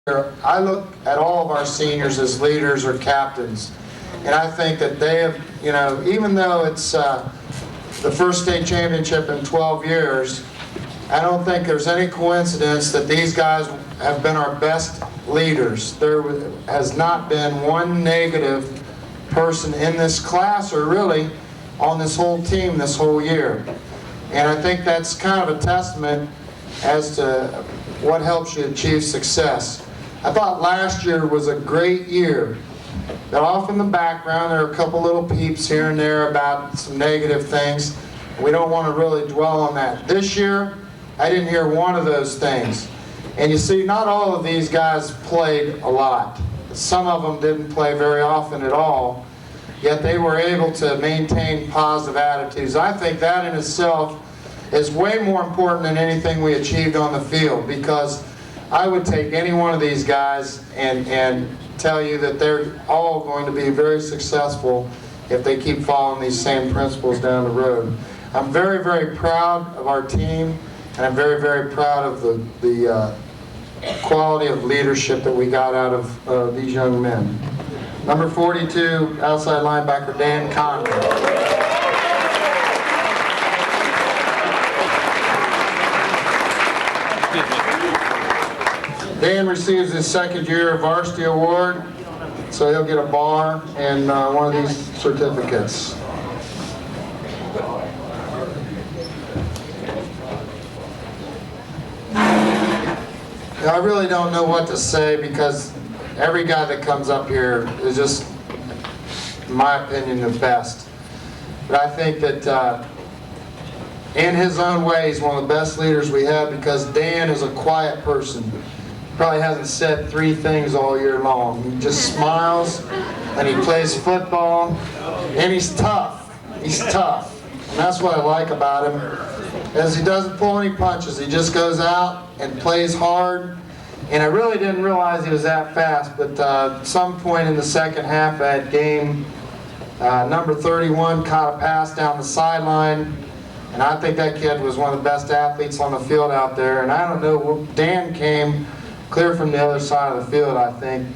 I look at all of our seniors as leaders or captains, and I think that they have, even though it's the first state championship in 12 years, I don't think there's any coincidence that these guys have been our best leaders. There has not been one negative person in this class or really on this whole team this whole year. And I think that's kind of a testament as to what helps you achieve success. I thought last year was a great year. But off in the background, there are a couple little peeps here and there about some negative things. We don't want to really dwell on that. This year, I didn't hear one of those things. And you see, not all of these guys played a lot. Some of them didn't play very often at all, yet they were able to maintain positive attitudes. I think that in itself is way more important than anything we achieved on the field, because I would take any one of these guys and tell you that they're all going to be very successful if they keep following these same principles down the road. I'm very, very proud of our team, and I'm very, very proud of the quality of leadership that we got out of these young men. Number 42, outside linebacker Dan Conley. Dan receives his second year varsity award, so he'll get a bar and one of these certificates. I really don't know what to say, because every guy that comes up here is just, in my opinion, the best. But I think that in his own way, he's one of the best leaders we have, because Dan is a quiet person. Probably hasn't said three things all year long. He just smiles, and he plays football, and he's tough. He's tough. And that's what I like about him, is he doesn't pull any punches. He just goes out and plays hard. And I really didn't realize he was that fast, but at some point in the second half of that game, number 31 caught a pass down the sideline, and I think that kid was one of the best athletes on the field out there. And I don't know, Dan came clear from the other side of the field, I think,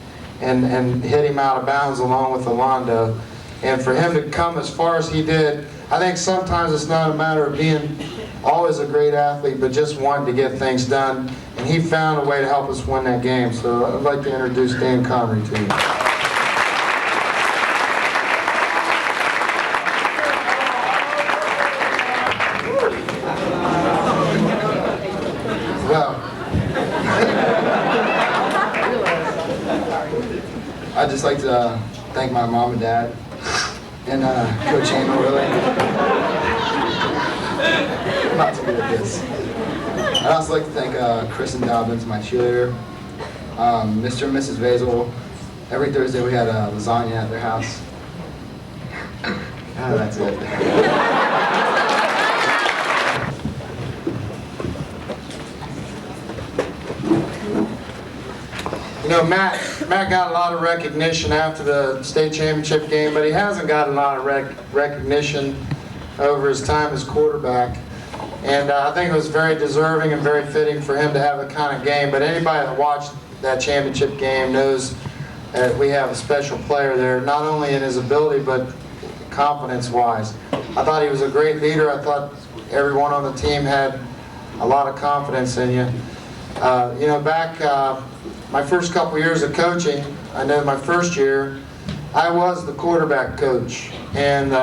and hit him out of bounds along with Alondo. And for him to come as far as he did, I think sometimes it's not a matter of being always a great athlete, but just wanting to get things done. And he found a way to help us win that game. So I'd like to introduce Dan Connery to you. Well, I'd just like to thank my mom and dad and Coach Hamel, really. I'm not too good at this. I'd also like to thank Kristen Dobbins, my cheerleader, Mr. and Mrs. Vazel. Every Thursday we had lasagna at their house. That's it. Matt got a lot of recognition after the state championship game, but he hasn't got a lot of recognition over his time as quarterback. And I think it was very deserving and very fitting for him to have the kind of game. But anybody that watched that championship game knows that we have a special player there, not only in his ability, but confidence-wise. I thought he was a great leader. I thought everyone on the team had a lot of confidence in you. Back my first couple years of coaching, I know my first year, I was the quarterback coach. And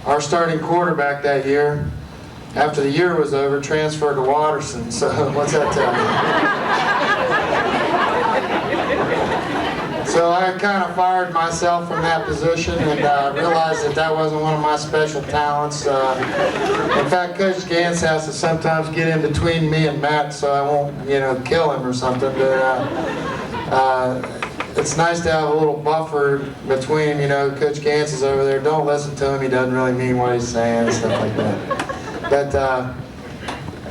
our starting quarterback that year, after the year was over, transferred to Watterson. So what's that tell you? So I kind of fired myself from that position and realized that wasn't one of my special talents. In fact, Coach Gantz has to sometimes get in between me and Matt so I won't, kill him or something. But it's nice to have a little buffer between, Coach Gantz is over there. Don't listen to him. He doesn't really mean what he's saying and stuff like that. But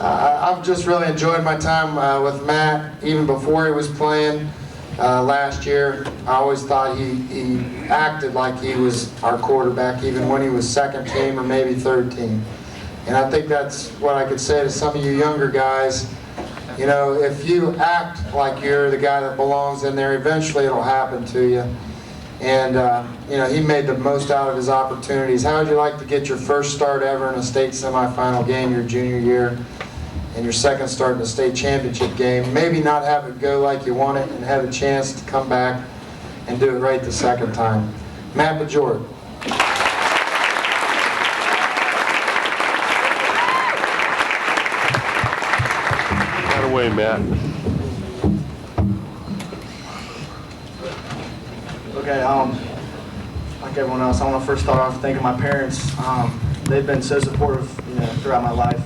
I've just really enjoyed my time with Matt, even before he was playing last year. I always thought he acted like he was our quarterback, even when he was second team or maybe third team. And I think that's what I could say to some of you younger guys. You know, if you act like you're the guy that belongs in there, eventually it'll happen to you. And, you know, he made the most out of his opportunities. How would you like to get your first start ever in a state semifinal game your junior year, and your second start in a state championship game? Maybe not have it go like you want it and have a chance to come back and do it right the second time. Matt Bajort. Right away, Matt. Okay, like everyone else, I want to first start off thanking my parents. They've been so supportive, you know, throughout my life,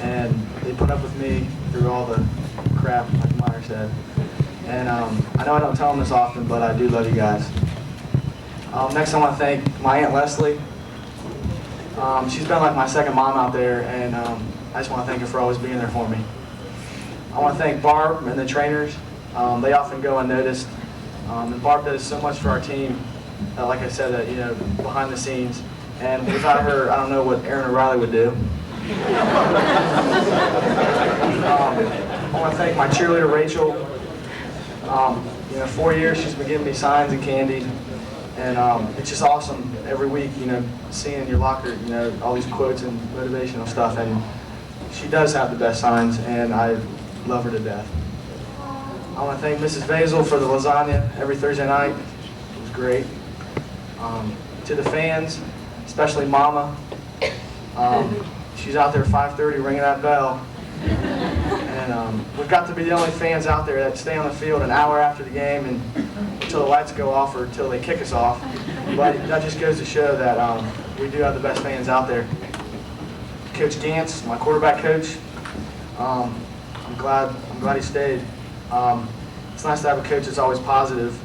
and they put up with me through all the crap, like Meyer said. And I know I don't tell them this often, but I do love you guys. Next, I want to thank my Aunt Leslie. She's been like my second mom out there, and I just want to thank her for always being there for me. I want to thank Barb and the trainers. They often go unnoticed. And Barb does so much for our team, like I said, that, you know, behind the scenes. And without her, I don't know what Aaron O'Reilly would do. I want to thank my cheerleader, Rachel. You know, 4 years she's been giving me signs and candy. And it's just awesome every week, you know, seeing in your locker, you know, all these quotes and motivational stuff. And she does have the best signs, and I love her to death. I want to thank Mrs. Vazel for the lasagna every Thursday night. It was great. To the fans, especially Mama. She's out there at 5:30 ringing that bell. And we've got to be the only fans out there that stay on the field an hour after the game and until the lights go off or until they kick us off. But that just goes to show that we do have the best fans out there. Coach Gantz, my quarterback coach, I'm glad he stayed. It's nice to have a coach that's always positive,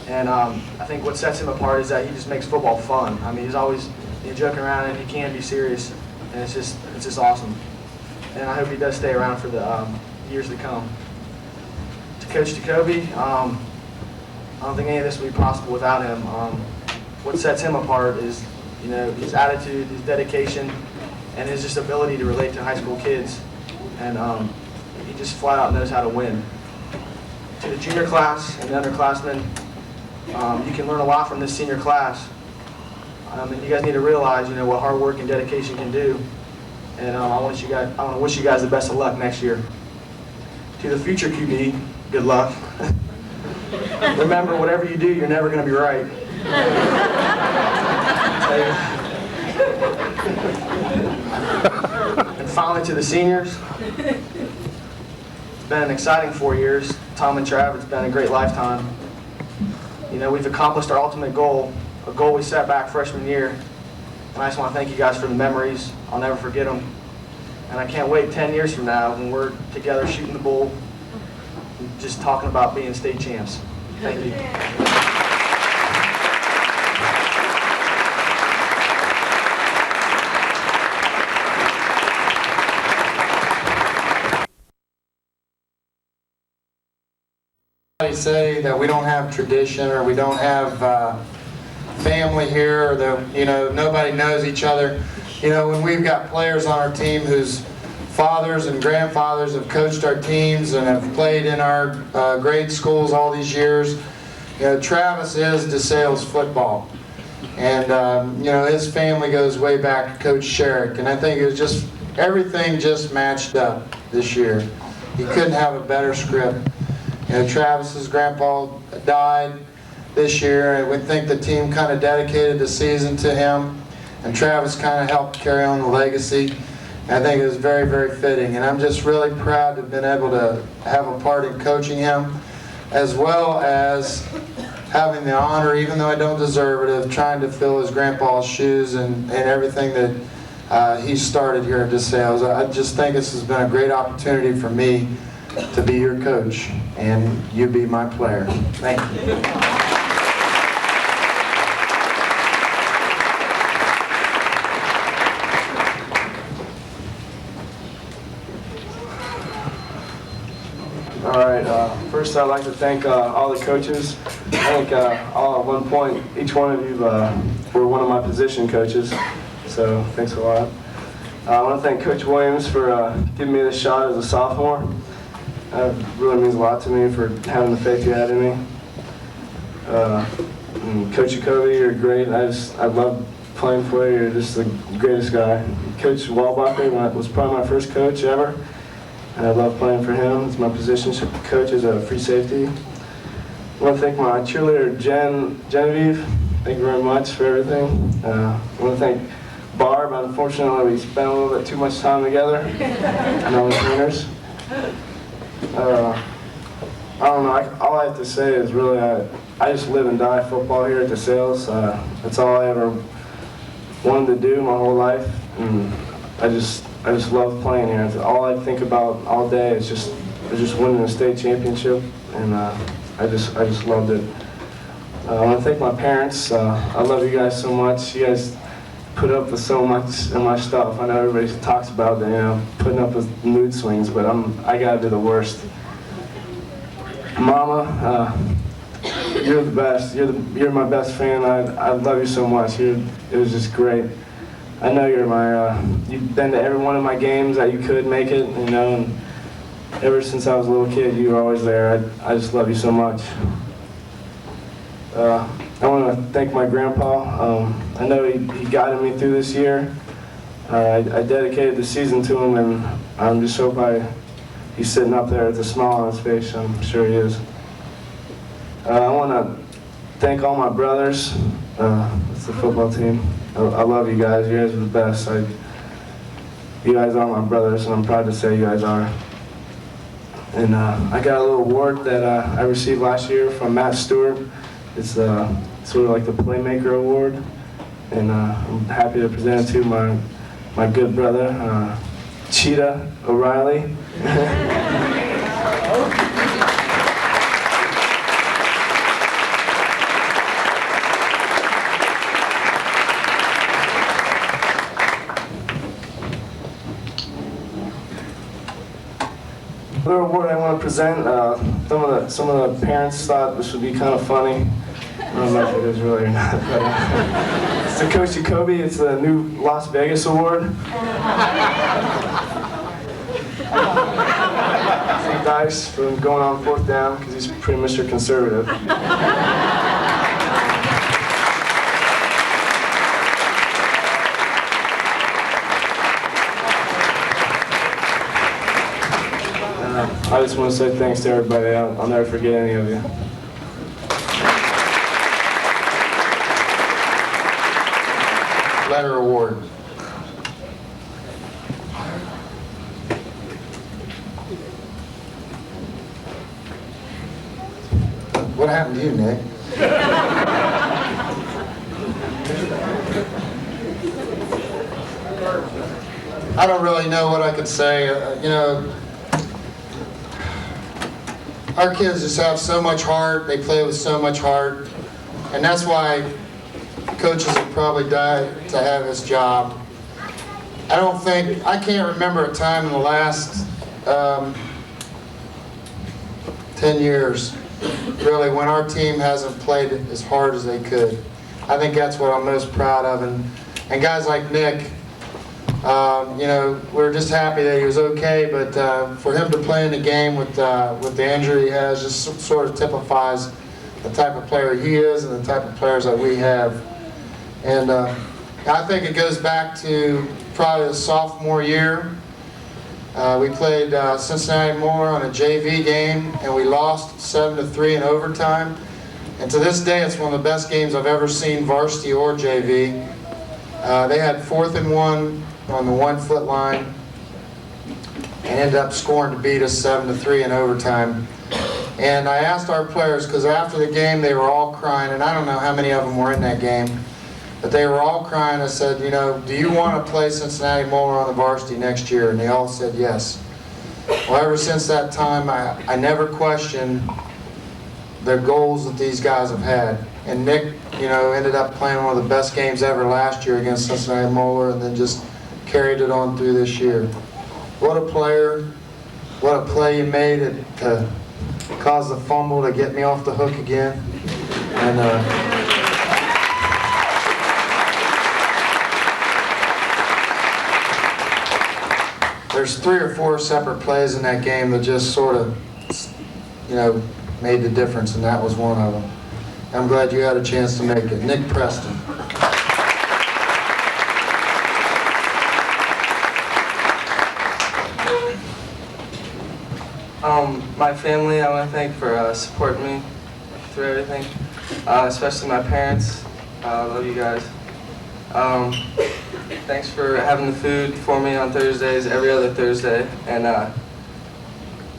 and I think what sets him apart is that he just makes football fun. I mean, he's always, you know, joking around, and he can be serious, and it's just awesome. And I hope he does stay around for the years to come. To Coach Jacoby, I don't think any of this would be possible without him. What sets him apart is, you know, his attitude, his dedication, and his just ability to relate to high school kids, and he just flat out knows how to win. To the junior class and the underclassmen, you can learn a lot from this senior class. And you guys need to realize, you know, what hard work and dedication can do. And I want to wish you guys the best of luck next year. To the future QB, good luck. Remember, whatever you do, you're never going to be right. And finally, to the seniors. It's been an exciting 4 years. Tom and Trav, it's been a great lifetime. You know, we've accomplished our ultimate goal, a goal we set back freshman year. And I just want to thank you guys for the memories. I'll never forget them. And I can't wait 10 years from now when we're together shooting the bull, just talking about being state champs. Thank you. Say that we don't have tradition or we don't have family here, or that, you know, nobody knows each other. You know, when we've got players on our team whose fathers and grandfathers have coached our teams and have played in our grade schools all these years, you know, Travis is DeSales football. And, you know, his family goes way back to Coach Sherrick. And I think it was just, everything just matched up this year. He couldn't have a better script. You know, Travis's grandpa died this year, and we think the team kind of dedicated the season to him, and Travis kind of helped carry on the legacy. And I think it was very, very fitting, and I'm just really proud to have been able to have a part in coaching him, as well as having the honor, even though I don't deserve it, of trying to fill his grandpa's shoes and everything that he started here at DeSales. I just think this has been a great opportunity for me to be your coach, and you be my player. Thank you. All right, first I'd like to thank all the coaches. I think all at one point, each one of you were one of my position coaches, so thanks a lot. I want to thank Coach Williams for giving me this shot as a sophomore. really means a lot to me for having the faith you had in me. And Coach Jacoby, you're great. I love playing for you. You're just the greatest guy. Coach Walbacher was probably my first coach ever. And I love playing for him. It's my position coach as a free safety. I want to thank my cheerleader, Genevieve. Thank you very much for everything. I want to thank Barb. Unfortunately, we spent a little bit too much time together. And all the winners. I don't know. All I have to say is really, I just live and die football here at the Sales. That's all I ever wanted to do my whole life, and I just love playing here. It's all I think about all day is just winning a state championship, and I just loved it. I want to thank my parents. I love you guys so much. You guys put up with so much of my stuff. I know everybody talks about putting up with mood swings, but I gotta do the worst. Mama, you're the best. You're my best fan. I love you so much. It was just great. I know you've been to every one of my games that you could make it, and ever since I was a little kid, you were always there. I just love you so much. I want to thank my grandpa. I know he guided me through this year. I dedicated the season to him, and I'm just hope he's sitting up there with a smile on his face. I'm sure he is. I want to thank all my brothers. It's the football team. I love you guys. You guys are the best. You guys are my brothers, and I'm proud to say you guys are. And I got a little award that I received last year from Matt Stewart. It's sort of like the Playmaker Award, and I'm happy to present it to my good brother, Cheetah O'Reilly. Another award I want to present, some of the parents thought this would be kind of funny. I don't know if it is really or not, but it's to Coach Jacoby. It's the new Las Vegas Award. Some dice for him going on 4th down because he's pretty Mr. Conservative. I just want to say thanks to everybody. I'll never forget any of you. Letter award. What happened to you, Nick? I don't really know what I could say. Our kids just have so much heart. They play with so much heart. And that's why coaches would probably die to have this job. I can't remember a time in the last 10 years, really, when our team hasn't played as hard as they could. I think that's what I'm most proud of. And guys like Nick, we're just happy that he was okay, but for him to play in the game with the injury he has just sort of typifies the type of player he is and the type of players that we have. And I think it goes back to probably the sophomore year. We played Cincinnati Moore on a JV game, and we lost 7-3 in overtime. And to this day, it's one of the best games I've ever seen, varsity or JV. They had 4th and 1 on the 1-foot line and ended up scoring to beat us 7-3 in overtime. And I asked our players, because after the game they were all crying, and I don't know how many of them were in that game, but they were all crying. I said, do you want to play Cincinnati Moeller on the varsity next year? And they all said yes. Well, ever since that time, I never questioned the goals that these guys have had. And Nick, ended up playing one of the best games ever last year against Cincinnati Moeller, and then just carried it on through this year. What a player. What a play you made to cause the fumble to get me off the hook again. And there's 3 or 4 separate plays in that game that just sort of, made the difference, and that was one of them. I'm glad you had a chance to make it. Nick Preston. My family, I want to thank for supporting me through everything, especially my parents. I love you guys. Thanks for having the food for me on Thursdays, every other Thursday. And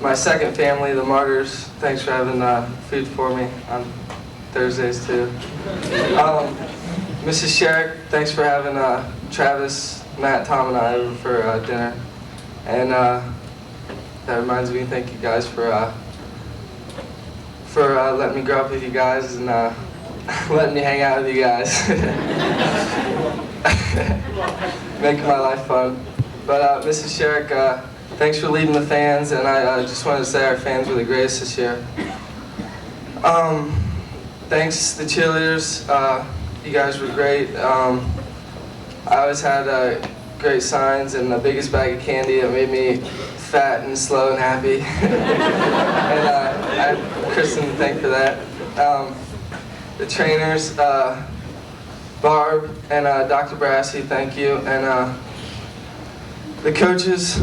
my second family, the Martyrs, thanks for having food for me on Thursdays too. Mrs. Sherrick, thanks for having Travis, Matt, Tom, and I over for dinner. And that reminds me, thank you guys for letting me grow up with you guys and letting me hang out with you guys. Making my life fun. But Mrs. Sherrick, thanks for leading the fans, and I just wanted to say our fans were the greatest this year. Thanks the cheerleaders, you guys were great. I always had great signs and the biggest bag of candy that made me fat and slow and happy. And I have Kristen to thank for that. The trainers, Barb and Dr. Brassey, thank you. And the coaches,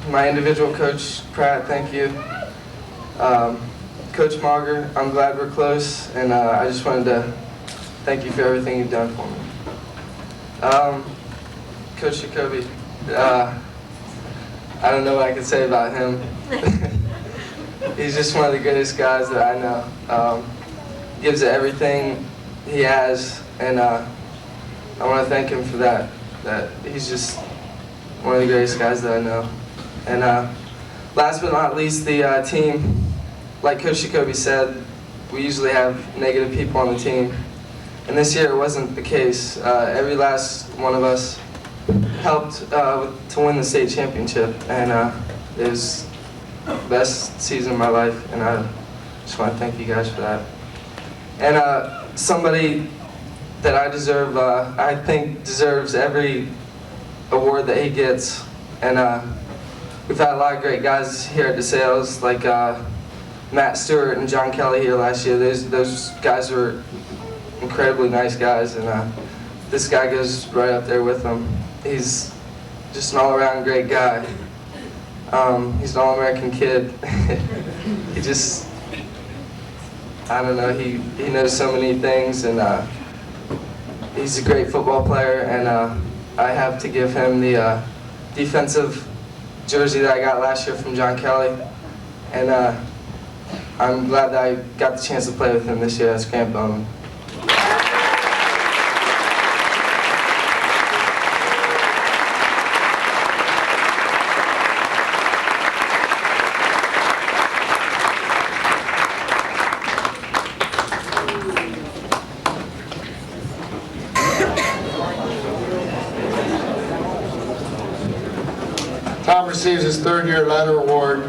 my individual coach, Pratt, thank you. Coach Marger, I'm glad we're close, and I just wanted to thank you for everything you've done for me. Coach Jacoby, I don't know what I can say about him. He's just one of the greatest guys that I know. Gives it everything he has, and I want to thank him for that. That he's just one of the greatest guys that I know. And last but not least, the team. Like Coach Jacoby said, we usually have negative people on the team. And this year it wasn't the case. Every last one of us helped to win the state championship, and it was the best season of my life, and I just want to thank you guys for that. And somebody that I deserve, I think deserves every award that he gets, and we've had a lot of great guys here at DeSales, like Matt Stewart and John Kelly here last year. Those guys were incredibly nice guys, and this guy goes right up there with them. He's just an all-around great guy. He's an all-American kid. He just, I don't know, he knows so many things, and he's a great football player, and I have to give him the defensive jersey that I got last year from John Kelly, and I'm glad that I got the chance to play with him this year. That's Grant Bowman. Tom receives his 3rd-year letter award.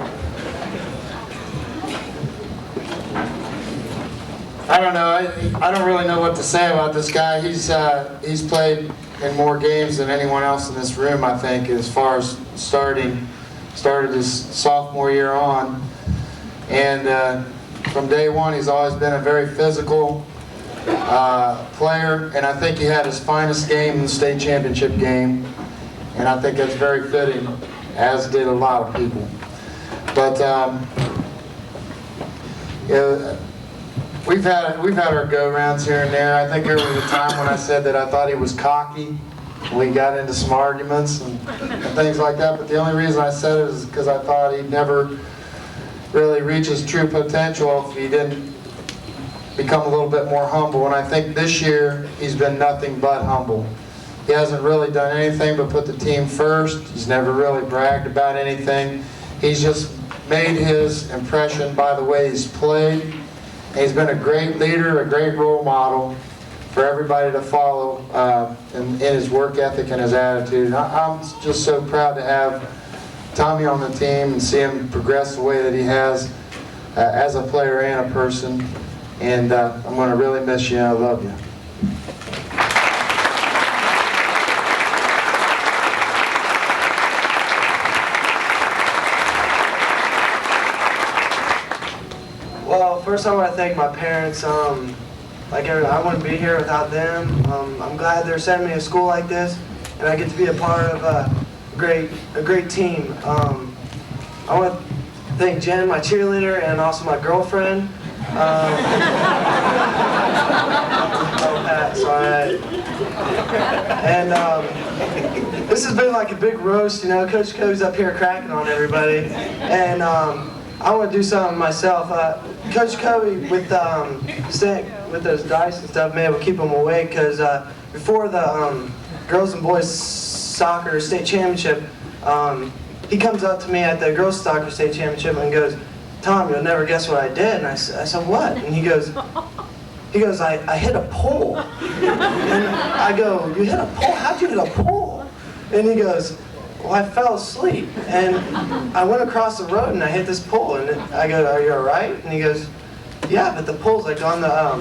I don't know. I don't really know what to say about this guy. He's played in more games than anyone else in this room, I think, as far as started his sophomore year on. And from day one, he's always been a very physical player, and I think he had his finest game in the state championship game, and I think that's very fitting, as did a lot of people. But we've had our go-rounds here and there. I think there was a time when I said that I thought he was cocky. We got into some arguments and things like that, but the only reason I said it is because I thought he'd never really reach his true potential if he didn't become a little bit more humble. And I think this year he's been nothing but humble. He hasn't really done anything but put the team first. He's never really bragged about anything. He's just made his impression by the way he's played. And he's been a great leader, a great role model for everybody to follow in his work ethic and his attitude. I'm just so proud to have Tommy on the team and see him progress the way that he has as a player and a person. And I'm going to really miss you, and I love you. Well, first I want to thank my parents. I wouldn't be here without them. I'm glad they're sending me to school like this, and I get to be a part of a great team. I want to thank Jen, my cheerleader, and also my girlfriend. Oh, Pat, sorry. And this has been like a big roast, you know. Coach Cody's up here cracking on everybody, and I want to do something myself. Coach Cody, with those dice and stuff, man, will keep them awake, because before the girls and boys soccer state championship, he comes up to me at the girls soccer state championship and goes, "Tom, you'll never guess what I did." And I said, "What?" And he goes, I hit a pole. And I go, "You hit a pole? How'd you hit a pole?" And he goes, "Well, I fell asleep, and I went across the road and I hit this pole." And I go, "Are you all right?" And he goes, "Yeah, but the pole's like on the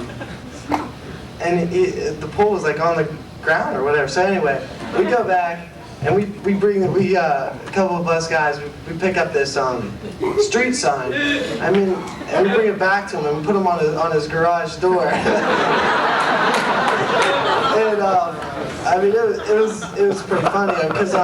the pole was like on the ground or whatever." So anyway, we go back and we a couple of us guys, we pick up this street sign. I mean, and we bring it back to him and we put him on his garage door. And I mean, it was pretty funny, because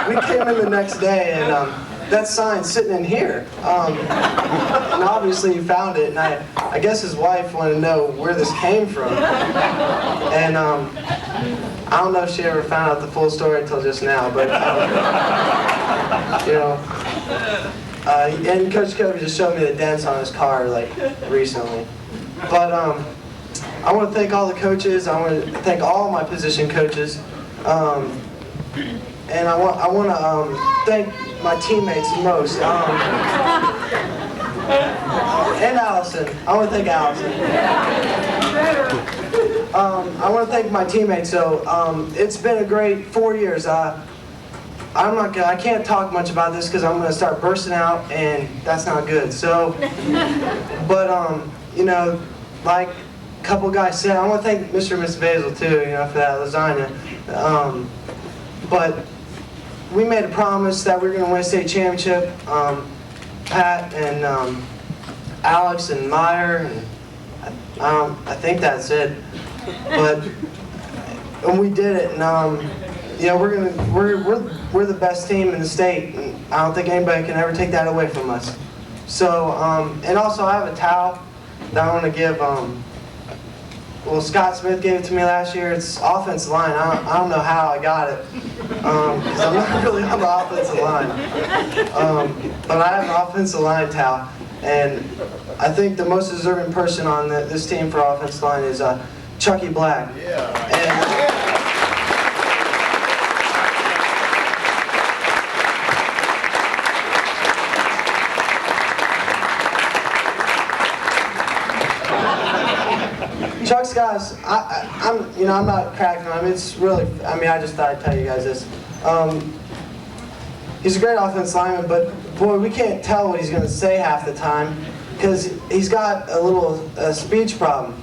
we came in the next day and that sign's sitting in here, and obviously he found it, and I guess his wife wanted to know where this came from, and I don't know if she ever found out the full story until just now, but you know, and Coach Kobe just showed me the dents on his car like recently, but I want to thank all the coaches. I want to thank all my position coaches, and I want to thank my teammates the most, and Allison. I want to thank Allison. I want to thank my teammates. So it's been a great 4 years. I can't talk much about this because I'm going to start bursting out, and that's not good. So, but you know, like a couple guys said, I want to thank Mr. and Miss Basil too, you know, for that lasagna. But we made a promise that we were going to win a state championship. Pat and Alex and Meyer, and I think that's it. But and we did it, and you know, we're the best team in the state, and I don't think anybody can ever take that away from us. So and also I have a towel that I want to give. Well, Scott Smith gave it to me last year. It's offensive line. I don't know how I got it, because I'm not really on the offensive line. But I have an offensive line towel, and I think the most deserving person on this team for offensive line is Chucky Black. Yeah. Chuck's guys, I'm not cracking on him. It's really, I just thought I'd tell you guys this. He's a great offensive lineman, but boy, we can't tell what he's going to say half the time because he's got a little speech problem.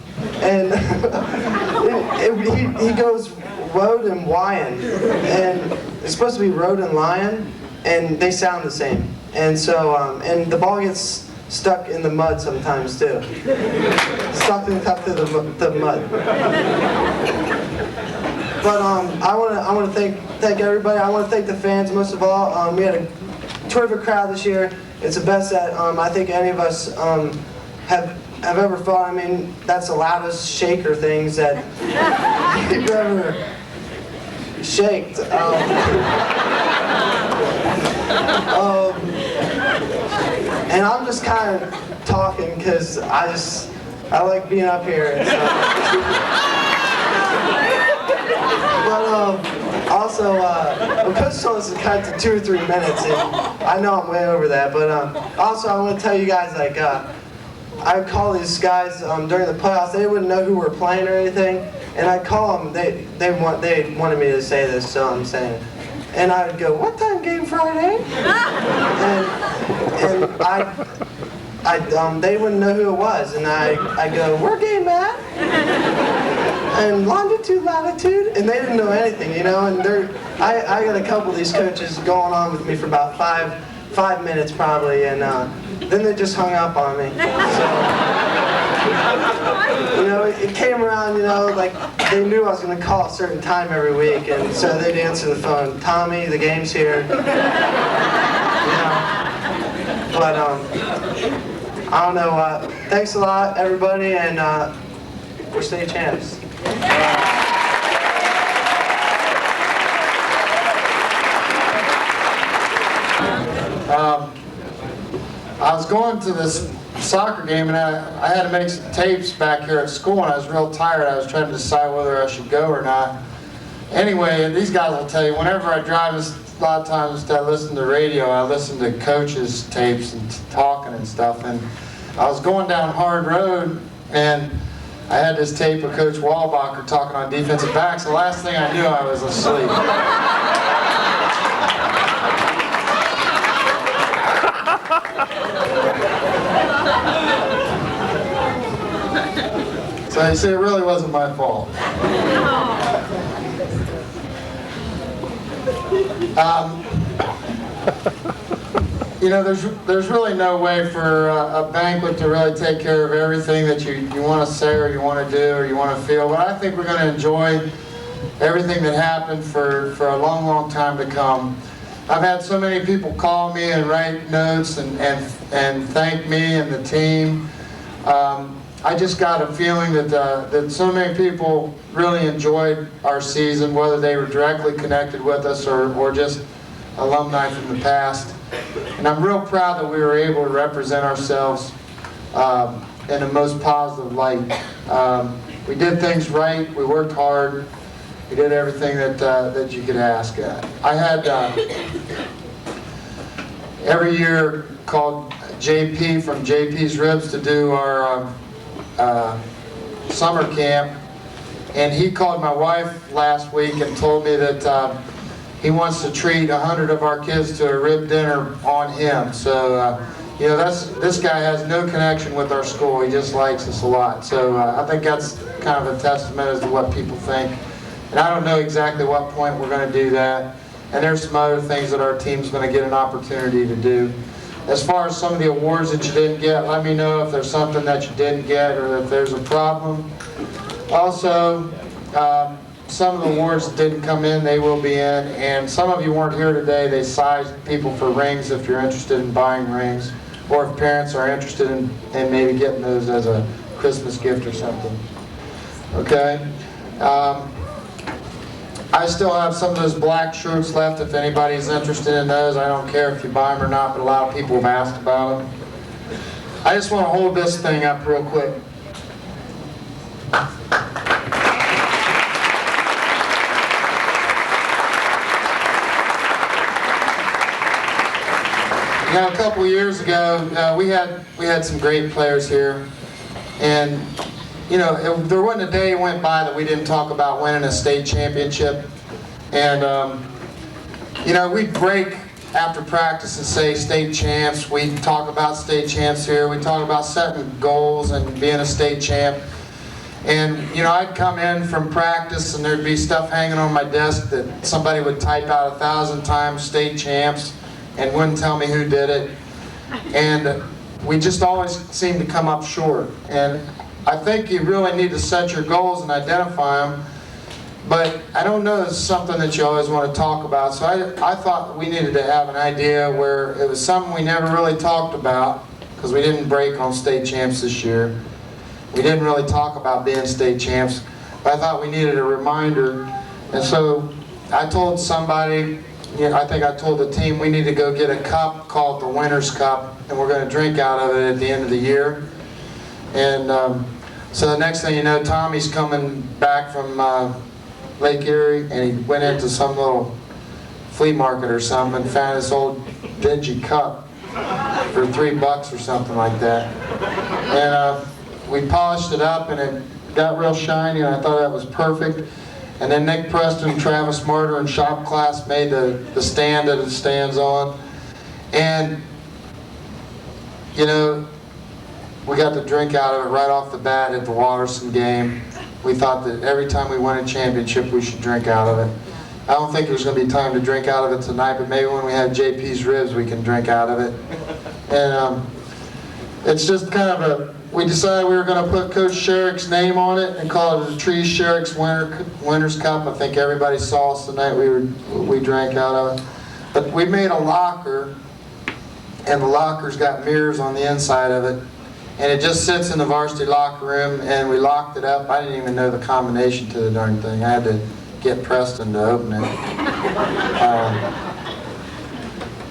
And he goes road and lion, and it's supposed to be road and lion, and they sound the same. And so, and the ball gets stuck in the mud sometimes too. Stuck in the mud. But I want to thank everybody. I want to thank the fans most of all. We had a terrific crowd this year. It's the best that I think any of us have ever felt. I mean, that's the loudest shaker things that you've ever shaked. And I'm just kind of talking because I like being up here. And stuff. But also, Coach told us to cut to 2 or 3 minutes, and I know I'm way over that. But also, I want to tell you guys, like, I would call these guys during the playoffs. They wouldn't know who we're playing or anything, and I'd call them. They wanted me to say this, so I'm saying it. And I would go, "What time game Friday?" and they wouldn't know who it was, and I go, "Where game at?" And longitude, latitude, and they didn't know anything, you know. And I got a couple of these coaches going on with me for about 5 minutes probably, and then they just hung up on me. So, you know, it came around, you know, like they knew I was going to call a certain time every week, and so they'd answer the phone, "Tommy, the game's here." You know, but I don't know. Thanks a lot, everybody, and we're state champs. I was going to this soccer game, and I had to make some tapes back here at school, and I was real tired. I was trying to decide whether I should go or not. Anyway, these guys will tell you, whenever I drive, a lot of times instead of listening to radio, I listen to coaches' tapes and talking and stuff. And I was going down Hard Road, and I had this tape of Coach Walbacher talking on defensive backs. The last thing I knew, I was asleep. So you see, it really wasn't my fault. You know, there's really no way for a banquet to really take care of everything that you want to say or you want to do or you want to feel. But I think we're going to enjoy everything that happened for a long, long time to come. I've had so many people call me and write notes and thank me and the team. I just got a feeling that so many people really enjoyed our season, whether they were directly connected with us or just alumni from the past. And I'm real proud that we were able to represent ourselves in the most positive light. We did things right, we worked hard, we did everything that you could ask. I had every year called JP from JP's Ribs to do our summer camp, and he called my wife last week and told me that he wants to treat 100 of our kids to a rib dinner on him. So you know, this guy has no connection with our school, he just likes us a lot. So I think that's kind of a testament as to what people think. And I don't know exactly what point we're going to do that, and there's some other things that our team's going to get an opportunity to do. As far as some of the awards that you didn't get, let me know if there's something that you didn't get or if there's a problem. Also, some of the awards that didn't come in, they will be in. And some of you weren't here today. They sized people for rings if you're interested in buying rings, or if parents are interested in maybe getting those as a Christmas gift or something. Okay? I still have some of those black shirts left if anybody's interested in those. I don't care if you buy them or not, but a lot of people have asked about them. I just want to hold this thing up real quick. You know, a couple of years ago, we had some great players here, and you know, there wasn't a day went by that we didn't talk about winning a state championship. And you know, we'd break after practice and say state champs. We'd talk about state champs here. We'd talk about setting goals and being a state champ. And you know, I'd come in from practice and there'd be stuff hanging on my desk that somebody would type out 1,000 times, state champs, and wouldn't tell me who did it. And we just always seemed to come up short. And I think you really need to set your goals and identify them, but I don't know it's something that you always want to talk about. So I thought we needed to have an idea where it was something we never really talked about, because we didn't break on state champs this year. We didn't really talk about being state champs, but I thought we needed a reminder. And so I told somebody, you know, I think I told the team, we need to go get a cup called the Winner's Cup, and we're going to drink out of it at the end of the year. And so the next thing you know, Tommy's coming back from Lake Erie, and he went into some little flea market or something and found this old dingy cup for $3 or something like that. And we polished it up, and it got real shiny, and I thought that was perfect. And then Nick Preston, Travis Martyr, and shop class made the stand that it stands on. And you know, we got to drink out of it right off the bat at the Watterson game. We thought that every time we won a championship, we should drink out of it. I don't think there's going to be time to drink out of it tonight, but maybe when we have JP's ribs, we can drink out of it. And it's just kind of we decided we were going to put Coach Sherrick's name on it and call it the Tree Sherrick's Winners Cup. I think everybody saw us tonight. We drank out of it. But we made a locker, and the locker's got mirrors on the inside of it. And it just sits in the varsity locker room, and we locked it up. I didn't even know the combination to the darn thing. I had to get Preston to open it.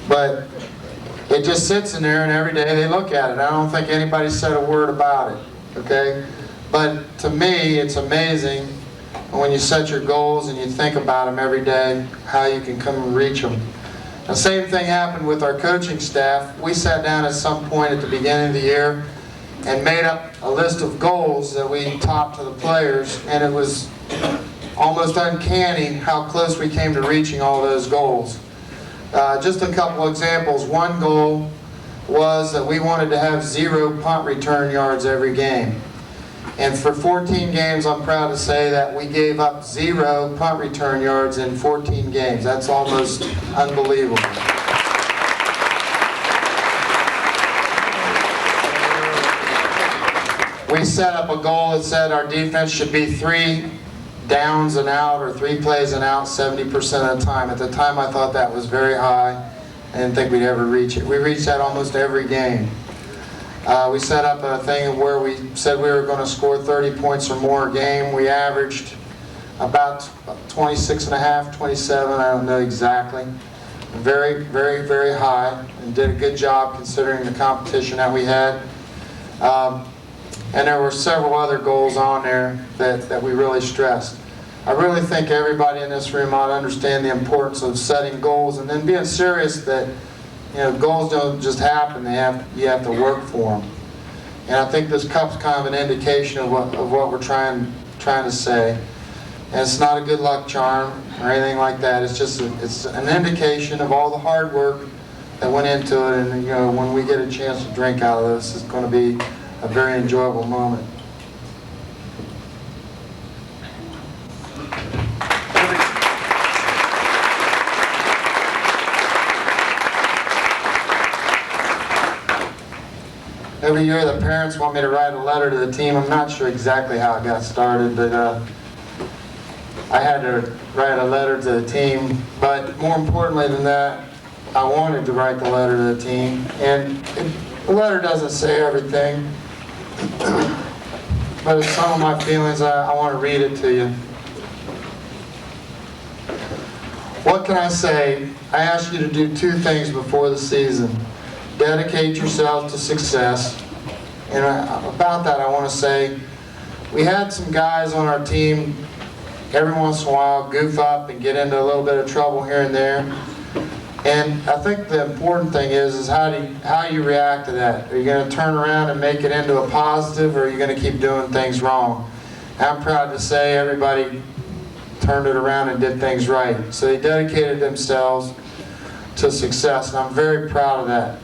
But it just sits in there, and every day they look at it. I don't think anybody said a word about it, okay? But to me, it's amazing when you set your goals and you think about them every day, how you can come and reach them. The same thing happened with our coaching staff. We sat down at some point at the beginning of the year and made up a list of goals that we taught to the players, and it was almost uncanny how close we came to reaching all those goals. Just a couple examples. One goal was that we wanted to have 0 punt return yards every game. And for 14 games, I'm proud to say that we gave up 0 punt return yards in 14 games. That's almost unbelievable. We set up a goal that said our defense should be 3 downs and out, or 3 plays and out 70% of the time. At the time, I thought that was very high. I didn't think we'd ever reach it. We reached that almost every game. We set up a thing where we said we were going to score 30 points or more a game. We averaged about 26 and a half, 27, I don't know exactly. Very, very, very high, and did a good job considering the competition that we had. And there were several other goals on there that we really stressed. I really think everybody in this room ought to understand the importance of setting goals and then being serious that, you know, goals don't just happen. You have to work for them. And I think this cup's kind of an indication of what we're trying to say. And it's not a good luck charm or anything like that. It's just it's an indication of all the hard work that went into it. And, you know, when we get a chance to drink out of this, it's going to be a very enjoyable moment. Every year the parents want me to write a letter to the team. I'm not sure exactly how it got started, but I had to write a letter to the team. But more importantly than that, I wanted to write the letter to the team. And the letter doesn't say everything, but it's some of my feelings. I want to read it to you. What can I say? I ask you to do 2 things before the season. Dedicate yourself to success. And about that I want to say, we had some guys on our team every once in a while goof up and get into a little bit of trouble here and there. And I think the important thing is how you react to that. Are you going to turn around and make it into a positive, or are you going to keep doing things wrong? I'm proud to say everybody turned it around and did things right. So they dedicated themselves to success, and I'm very proud of that.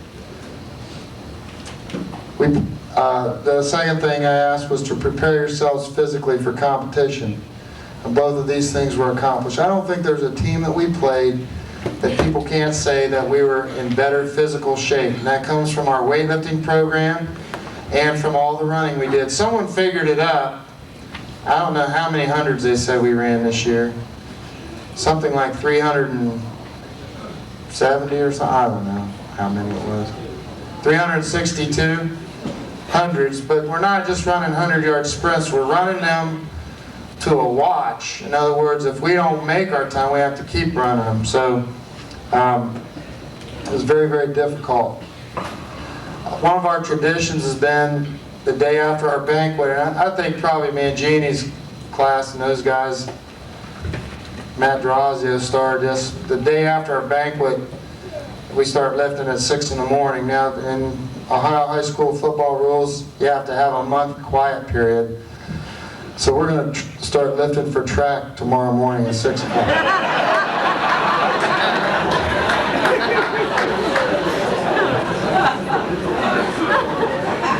The second thing I asked was to prepare yourselves physically for competition. And both of these things were accomplished. I don't think there's a team that we played that people can't say that we were in better physical shape. And that comes from our weightlifting program and from all the running we did. Someone figured it up. I don't know how many hundreds they said we ran this year. Something like 370 or something. I don't know how many it was. 362 hundreds, but we're not just running 100-yard sprints. We're running them to a watch. In other words, if we don't make our time, we have to keep running them. So it was very, very difficult. One of our traditions has been the day after our banquet, and I think probably me and Jeannie's class and those guys, Matt Drazio started this, the day after our banquet, we start lifting at 6 in the morning. Now, in Ohio high school football rules, you have to have a month quiet period. So we're going to start lifting for track tomorrow morning at 6 o'clock.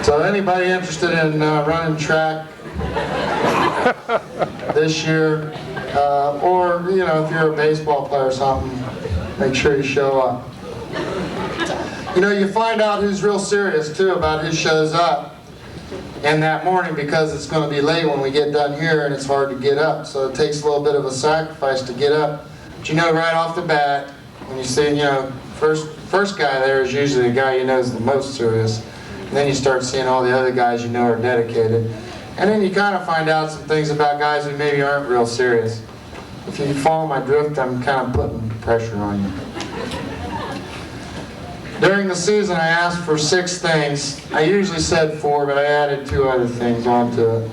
So anybody interested in running track this year, Or, you know, if you're a baseball player or something, make sure you show up. You know, you find out who's real serious, too, about who shows up in that morning, because it's going to be late when we get done here and it's hard to get up. So it takes a little bit of a sacrifice to get up. But you know right off the bat, when you see, you know, first guy there is usually the guy you know is the most serious. And then you start seeing all the other guys you know are dedicated. And then you kind of find out some things about guys who maybe aren't real serious. If you follow my drift, I'm kind of putting pressure on you. During the season, I asked for 6 things. I usually said 4, but I added 2 other things onto it.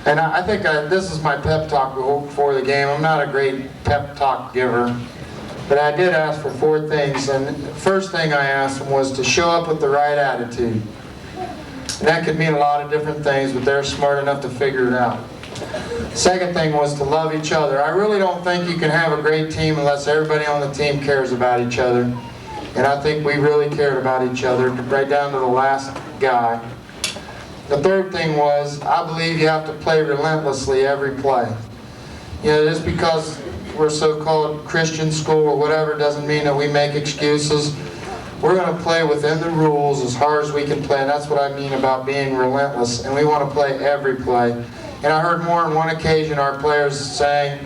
And I think this is my pep talk before the game. I'm not a great pep talk giver, but I did ask for 4 things. And the first thing I asked them was to show up with the right attitude. And that could mean a lot of different things, but they're smart enough to figure it out. Second thing was to love each other. I really don't think you can have a great team unless everybody on the team cares about each other. And I think we really cared about each other, right down to the last guy. The third thing was, I believe you have to play relentlessly every play. You know, just because we're so-called Christian school or whatever doesn't mean that we make excuses. We're going to play within the rules as hard as we can play, and that's what I mean about being relentless. And we want to play every play. And I heard more on one occasion our players saying,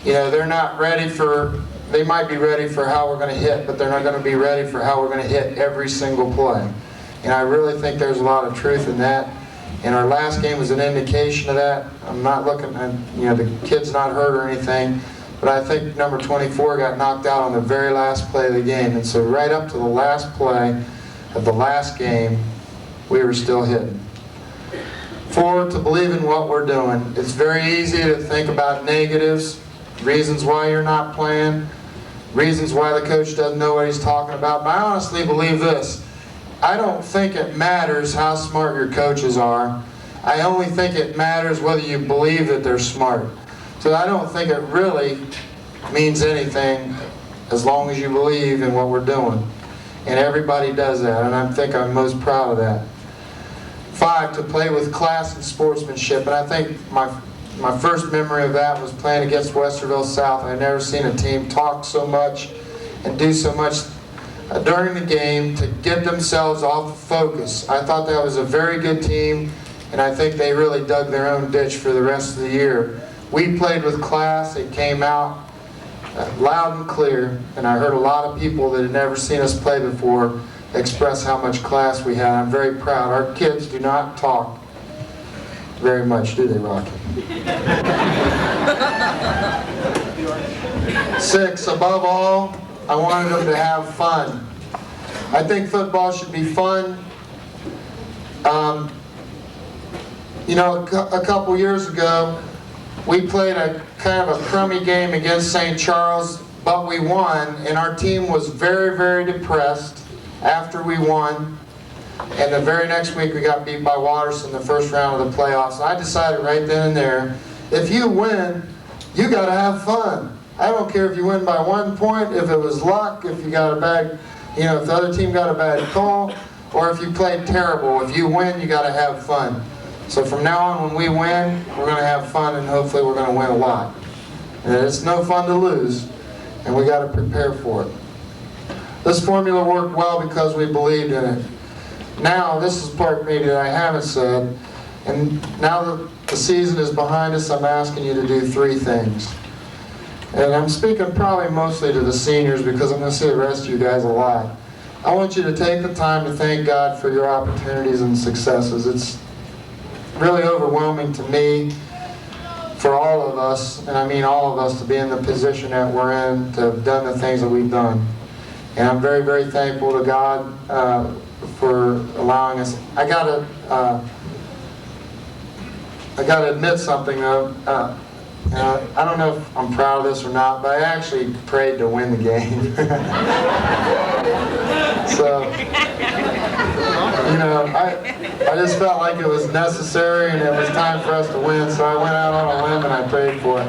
you know, they're not ready for, they might be ready for how we're going to hit, but they're not going to be ready for how we're going to hit every single play. And I really think there's a lot of truth in that. And our last game was an indication of that. I'm not looking at, you know, the kid's not hurt or anything. But I think number 24 got knocked out on the very last play of the game. And so right up to the last play of the last game, we were still hitting. 4, to believe in what we're doing. It's very easy to think about negatives, reasons why you're not playing, reasons why the coach doesn't know what he's talking about. But I honestly believe this. I don't think it matters how smart your coaches are. I only think it matters whether you believe that they're smart. So I don't think it really means anything as long as you believe in what we're doing. And everybody does that, and I think I'm most proud of that. 5, to play with class and sportsmanship. And I think my first memory of that was playing against Westerville South. I'd never seen a team talk so much and do so much during the game to get themselves off focus. I thought that was a very good team, and I think they really dug their own ditch for the rest of the year. We played with class. It came out loud and clear, and I heard a lot of people that had never seen us play before express how much class we had. I'm very proud. Our kids do not talk very much, do they, Rocky? 6, above all, I wanted them to have fun. I think football should be fun. You know, a couple years ago, we played a kind of a crummy game against St. Charles, but we won, and our team was very, very depressed after we won. And the very next week we got beat by Watterson in the first round of the playoffs. And I decided right then and there, if you win, you got to have fun. I don't care if you win by 1 point, if it was luck, if you got a bad, you know, if the other team got a bad call, or if you played terrible. If you win, you got to have fun. So from now on, when we win, we're going to have fun, and hopefully we're going to win a lot. And it's no fun to lose, and we got to prepare for it. This formula worked well because we believed in it. Now, this is part maybe that I haven't said, and now that the season is behind us, I'm asking you to do 3 things. And I'm speaking probably mostly to the seniors because I'm going to see the rest of you guys a lot. I want you to take the time to thank God for your opportunities and successes. It's really overwhelming to me, for all of us, and I mean all of us, to be in the position that we're in, to have done the things that we've done. And I'm very, very thankful to God for allowing us. I gotta admit something though. I don't know if I'm proud of this or not, but I actually prayed to win the game. So, you know, I just felt like it was necessary and it was time for us to win, so I went out on a limb and I prayed for it.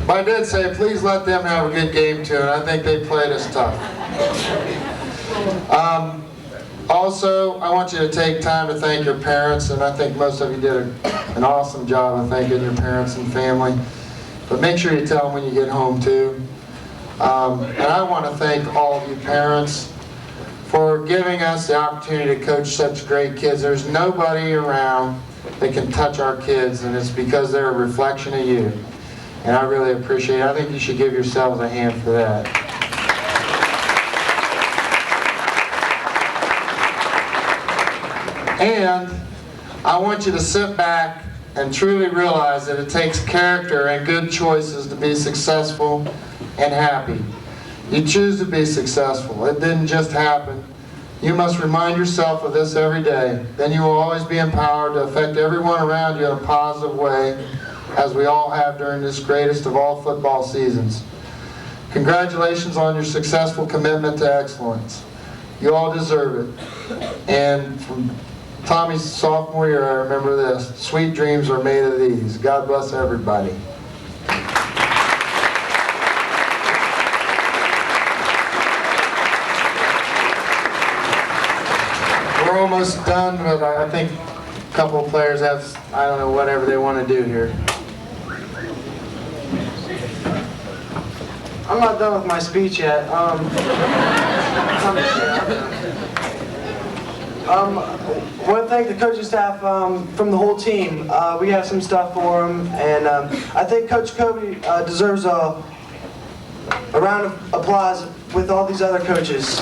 But I did say, please let them have a good game too, and I think they played us tough. Also, I want you to take time to thank your parents, and I think most of you did an awesome job of thanking your parents and family. But make sure you tell them when you get home too. And I want to thank all of you parents for giving us the opportunity to coach such great kids. There's nobody around that can touch our kids, and it's because they're a reflection of you. And I really appreciate it. I think you should give yourselves a hand for that. And I want you to sit back and truly realize that it takes character and good choices to be successful and happy. You choose to be successful. It didn't just happen. You must remind yourself of this every day. Then you will always be empowered to affect everyone around you in a positive way, as we all have during this greatest of all football seasons. Congratulations on your successful commitment to excellence. You all deserve it. And from Tommy's sophomore year, I remember this: sweet dreams are made of these. God bless everybody. We're almost done, but I think a couple of players have, I don't know, whatever they want to do here. I'm not done with my speech yet. I want to thank the coaching staff from the whole team. We have some stuff for them, and I think Coach Kobe deserves a round of applause with all these other coaches.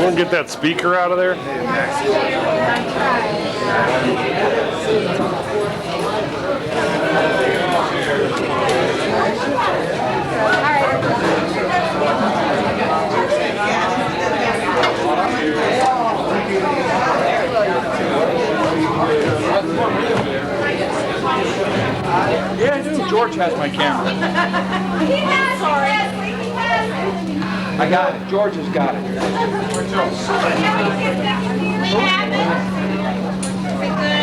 We'll get that speaker out of there. Yeah, I do. George has my camera. He has it. I got it. George has got it.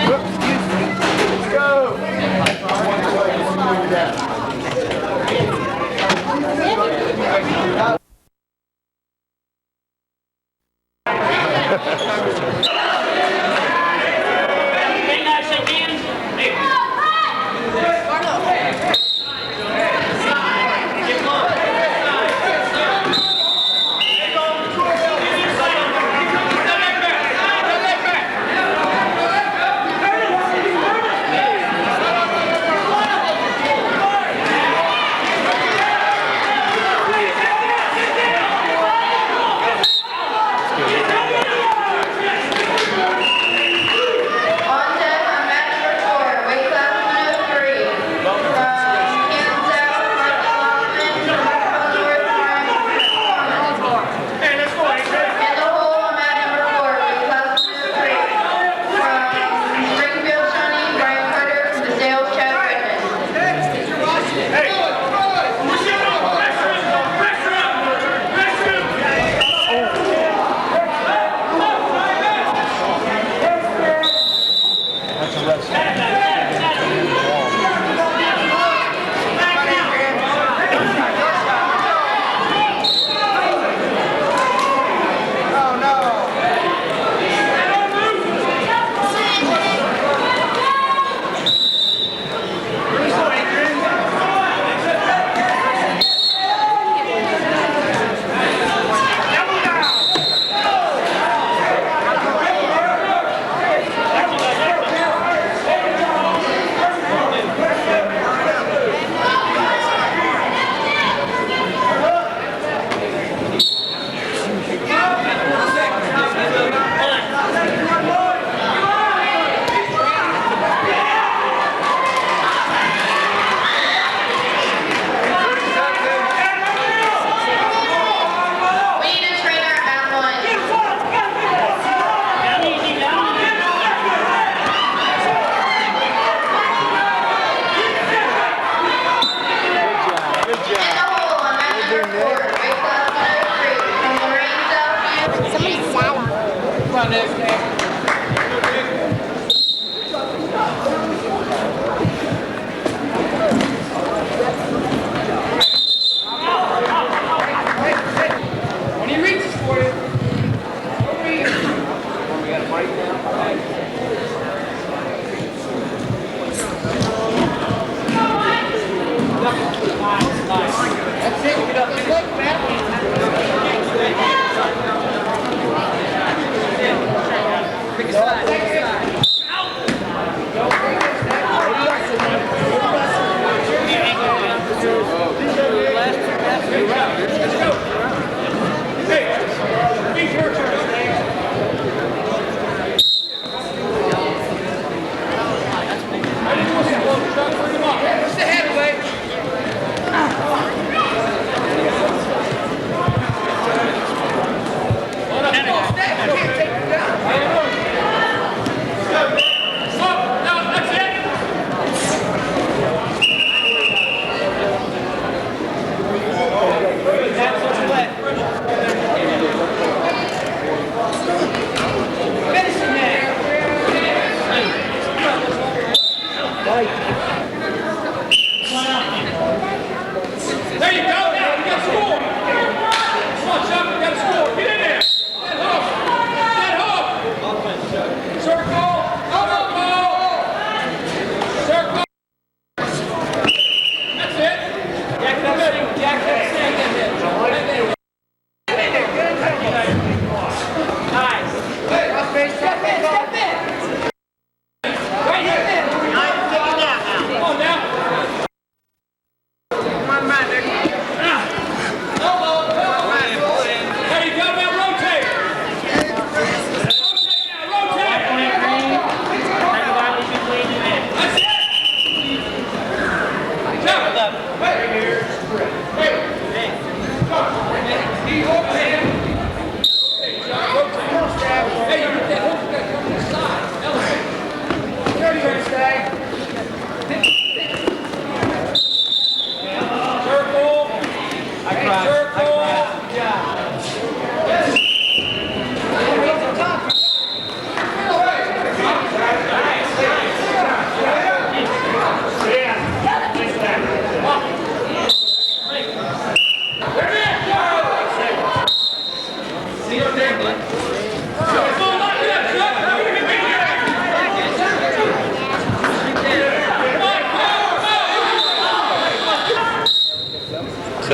Let's go.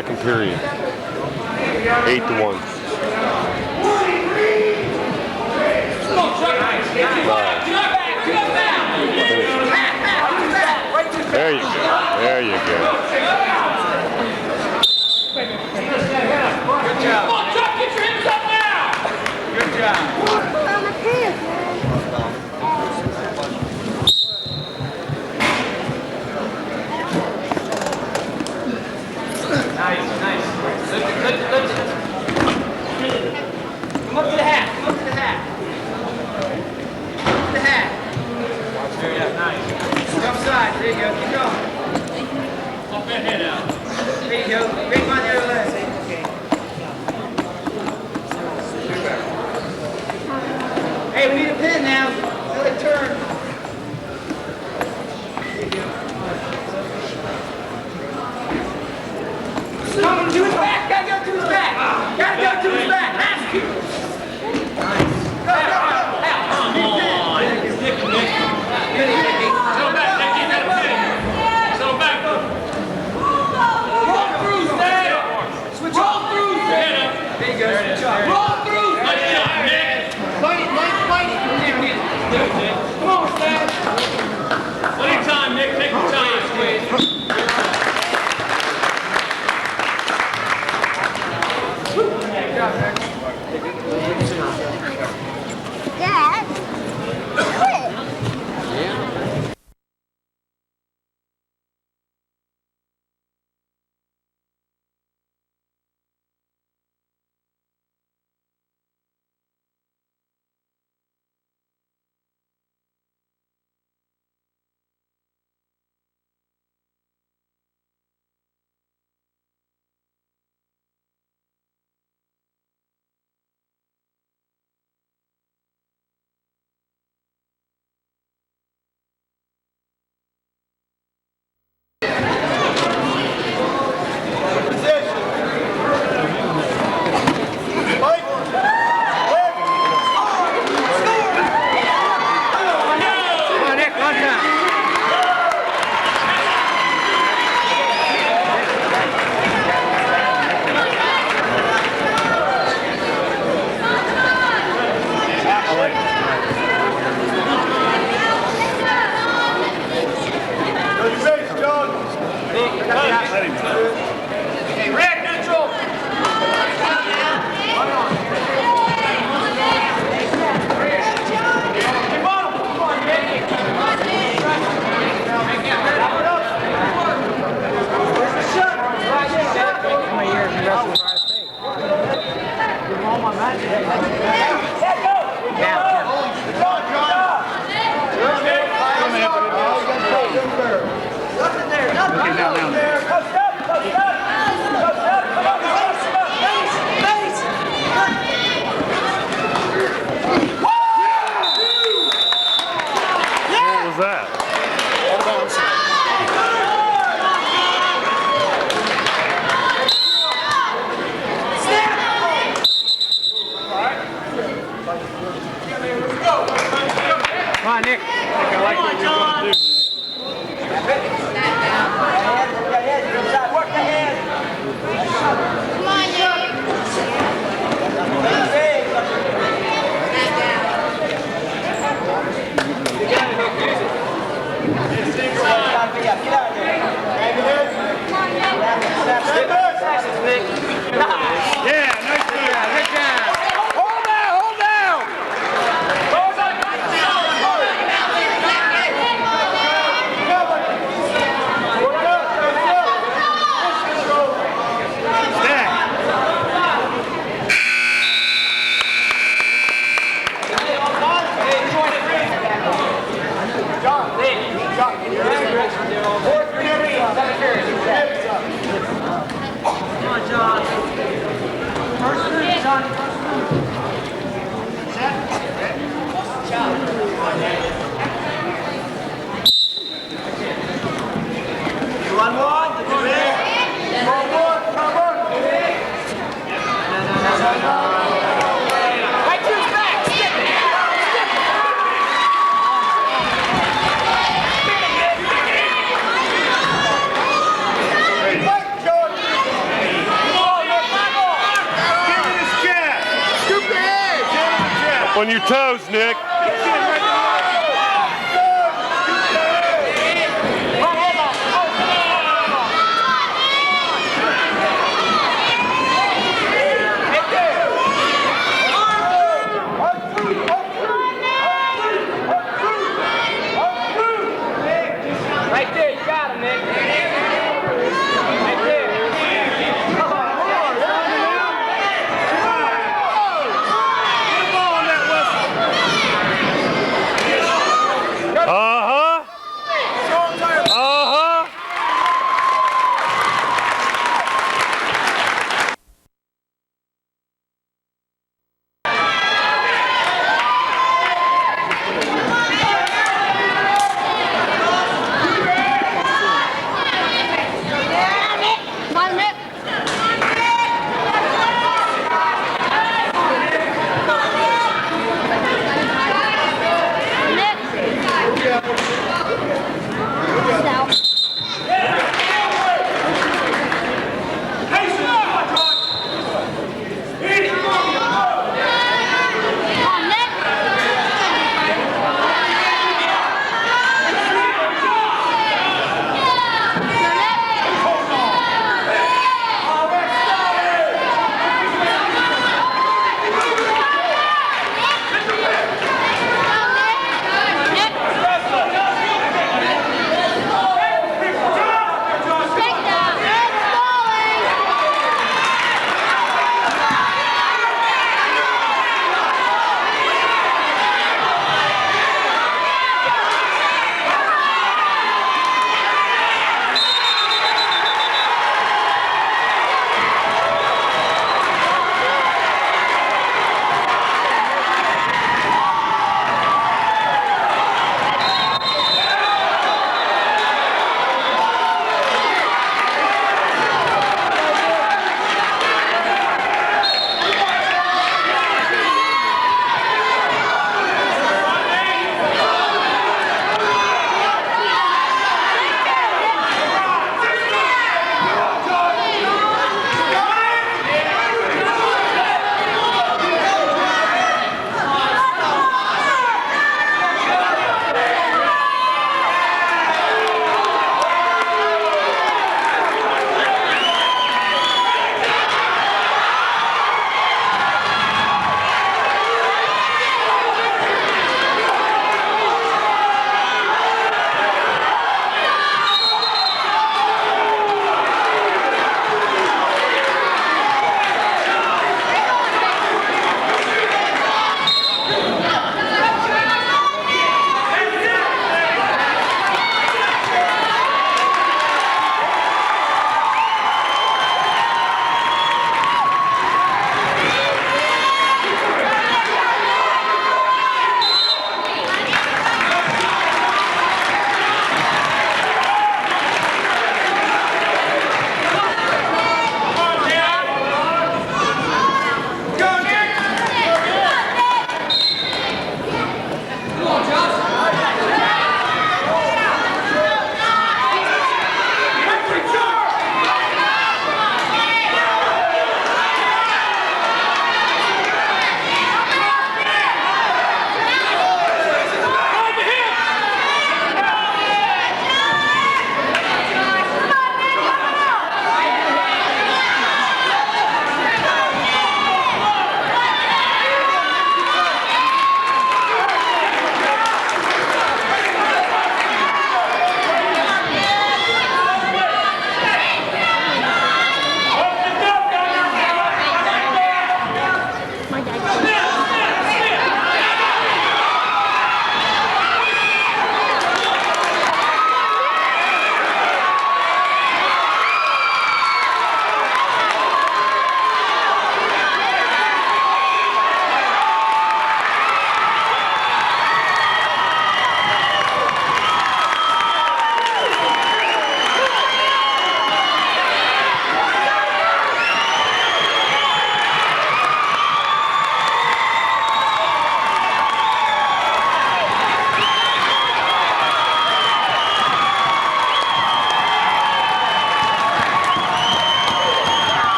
Second period. 8-1. There you go. There you go. Good job. Come on, Chuck, get your hips up now. Good job. Nice, nice. Lift it, lift it, lift it. Come up to the hat, come up to the hat. Up to the hat. There you go, nice. Jump side, there you go, keep going. Pop that head out. There you go, bring on the other leg. Hey, we need a pin now. Another turn. Come to his back. Gotta go to his back. Gotta go to his back. Has to. Nice. Go, go, go. Come on. Nick. Settle back, Nicky. Settle back. Roll through, Stan. Switch roll through, Stan. There you go. Switch up. Roll through. Nice job, Nick. Fight it. Come on, Stan. Plenty of time, Nick. Take your time. Dad, quit. Hey, red neutral. What was that? Come on, Nick. I like what you're going to do. Come on, Yeah, nice move. Good job. Hold down, hold down. On your toes, Nick. Right there, you got him, Nick. Right there. Come on, Uh-huh. Uh-huh. Come on, Nick.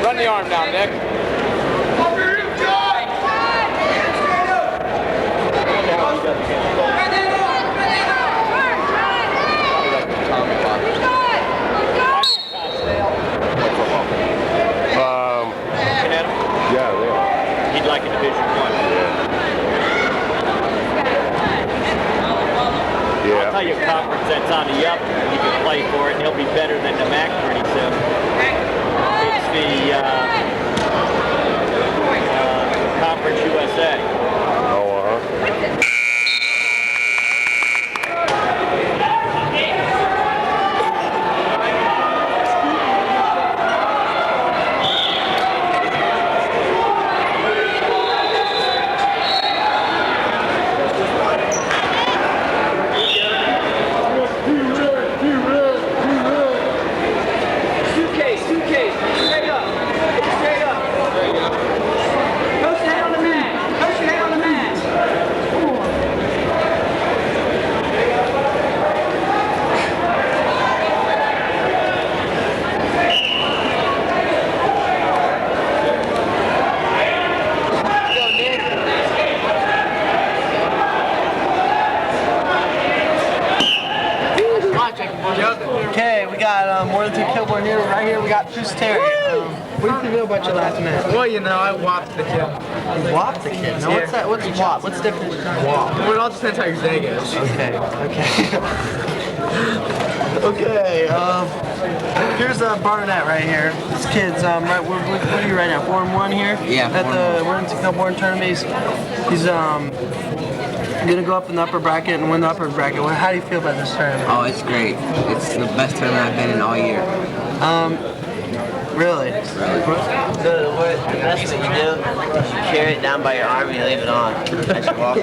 Run the arm down, Nick. Yeah, they are. He'd like a Division I. Yeah. I'll tell you a conference that's on the up. You can play for it, and he'll be better than the MAC pretty soon. It's the Conference USA. Oh, Suitcase, straight up. Straight up. Post your hand on the mat. Post your hand on the mat. Okay, we got Worthington Kilborn here. Right here, we got Bruce Terry. What do you feel about your last match? Well, you know, I whopped the kid. You whopped the kid. Now, what's that? What's whop? What's the difference between whop? Well, it all depends how your day goes. Okay. Okay. Here's Barnett right here. This kid's right. What are you right now? 4-1 here. Yeah, At the Worthington Kilborn tournament, he's gonna go up in the upper bracket and win the upper bracket. How do you feel about this tournament? Oh, it's great. It's the best tournament I've been in all year. Really? So that's what you do. You carry it down by your arm and you leave it on as you walk.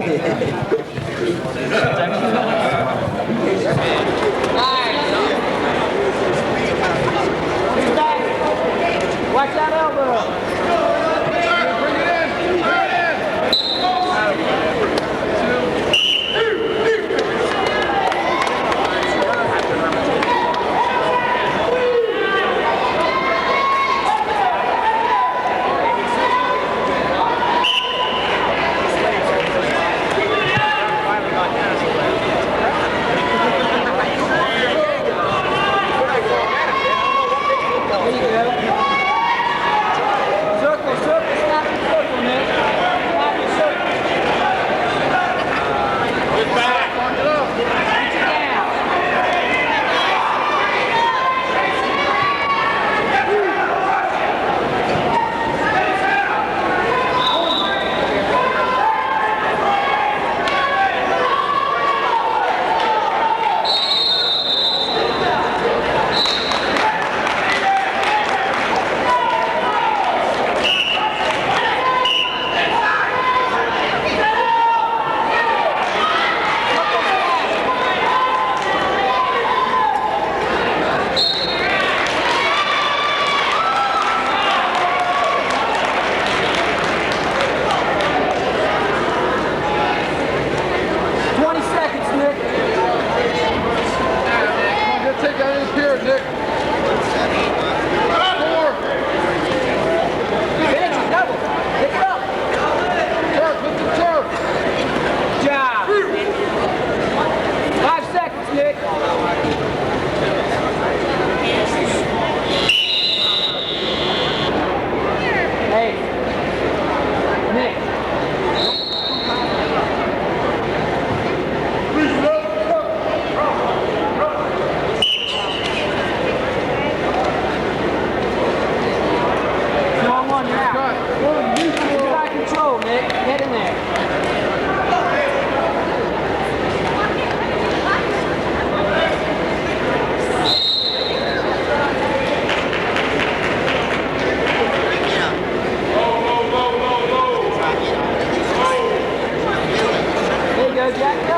Watch that elbow. Bring it in. Bring it go, Jack. Go.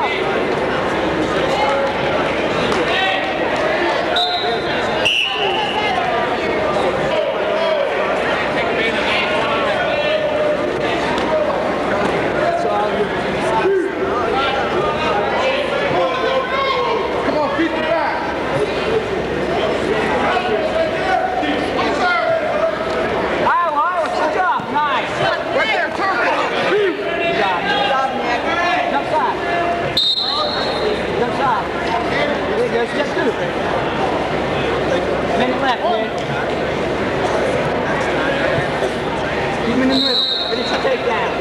Step two. Minute left, man. Keep him in the middle. Finish the takedown.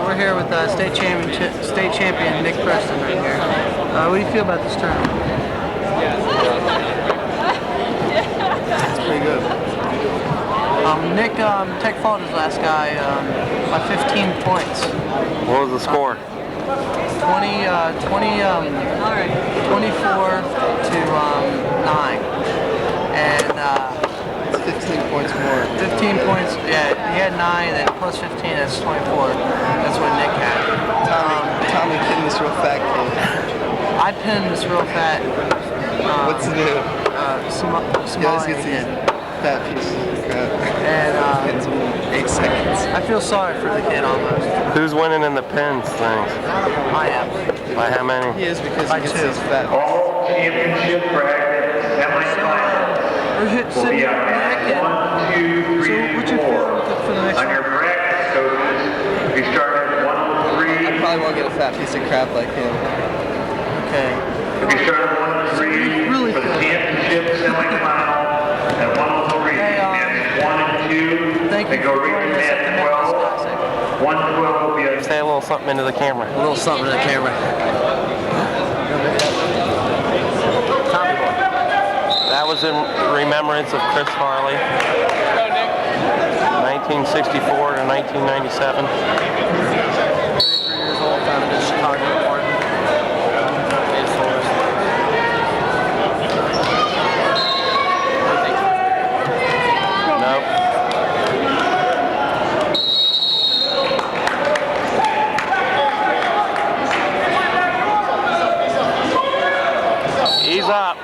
We're here with state champion Nick Preston right here. What do you feel about this tournament? It's pretty good. Nick tech fault his last guy by 15 points. What was the score? 24 to 9. And 15 points more. 15 points, yeah, he had 9, then plus 15, that's 24. That's what Nick had. Tommy pinned this real fat kid. I pinned this real fat. What's new? Somali kid. Fat piece of crap. And Pins him in 8 seconds. I feel sorry for the kid almost. Who's winning in the pins things? I am. By how many? He is because By he gets 2. these fat. All championship bracket semifinals will be up at 1, 2, 3, what's your 4. feeling for the next On your bracket coaches, we start at 103. I probably won't get a fat piece of crap like him. Okay. We start at 103 Really for the good. championship semifinal at 103. And 1 and 2, Thank they you go for right joining to us at the net Memphis 12. Classic. 112 will be a Say a little something into the camera. A little something to the camera. That was in remembrance of Chris Farley. 1964 to 1997. 33 years old, founded in Chicago, born. Nope. He's up.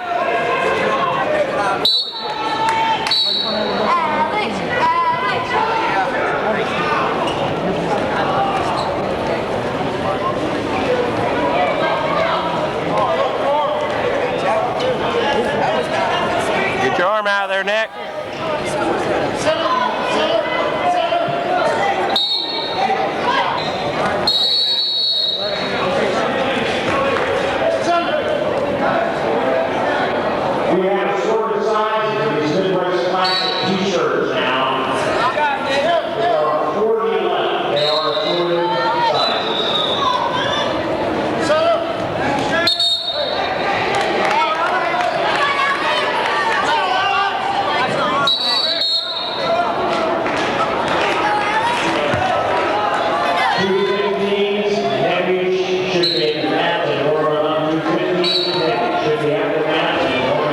Get your arm out of there, Nick. We have assorted sizes of these Midwest Classic t-shirts now. There are 40 left. They are assorted sizes. Should be in the match and over on 215. Should be at the match and over.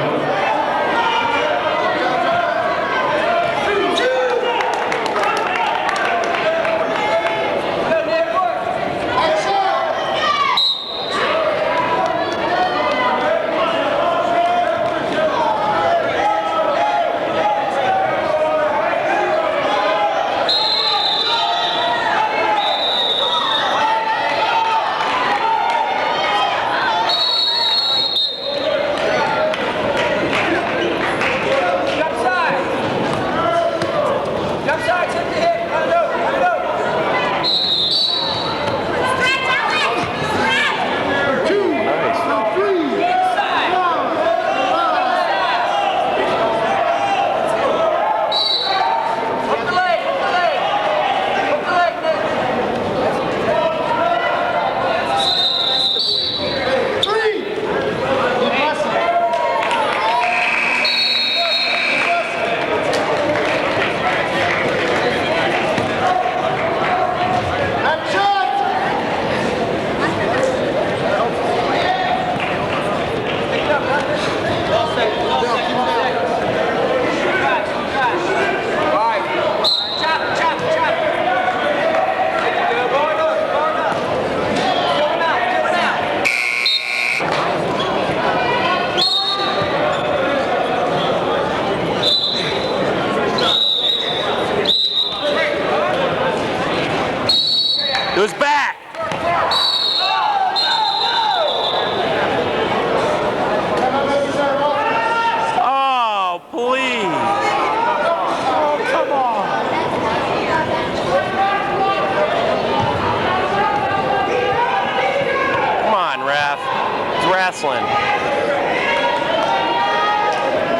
Porcelain.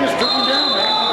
Just took him down, man.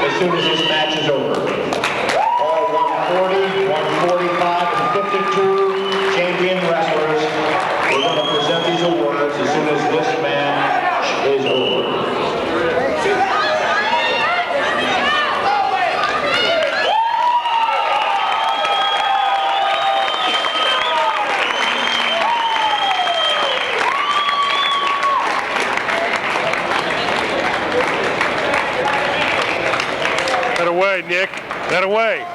as soon as this match is over. All 140, 145, and 52 champion wrestlers, we're going to present these awards as soon as this match is over. That away, Nick. That away.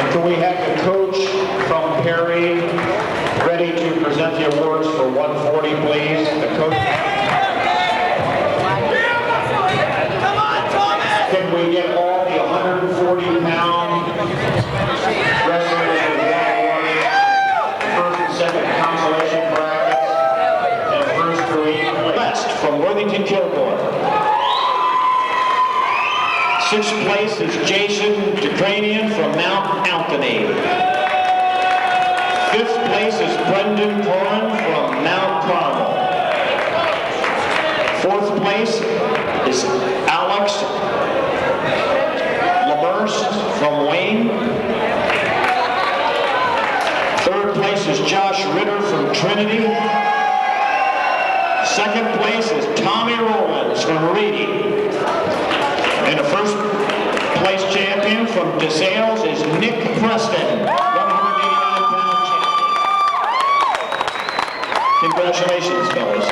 And can we have the coach from Perry ready to present the awards for 140, please? The coach. Can we get all the 140-pound wrestlers with one award? First and second consolation brackets, and first three. West from Worthington Kilgore. Sixth place is Jason Dekranian from Mount Anthony. Fifth place is Brendan Corrin from Mount Carmel. Fourth place is Alex Lamerce from Wayne. Third place is Josh Ritter from Trinity. Second place is Tommy Rowlands from Reedy. And the first place champion from DeSales is Nick Preston, 189-pound champion. Congratulations, fellas.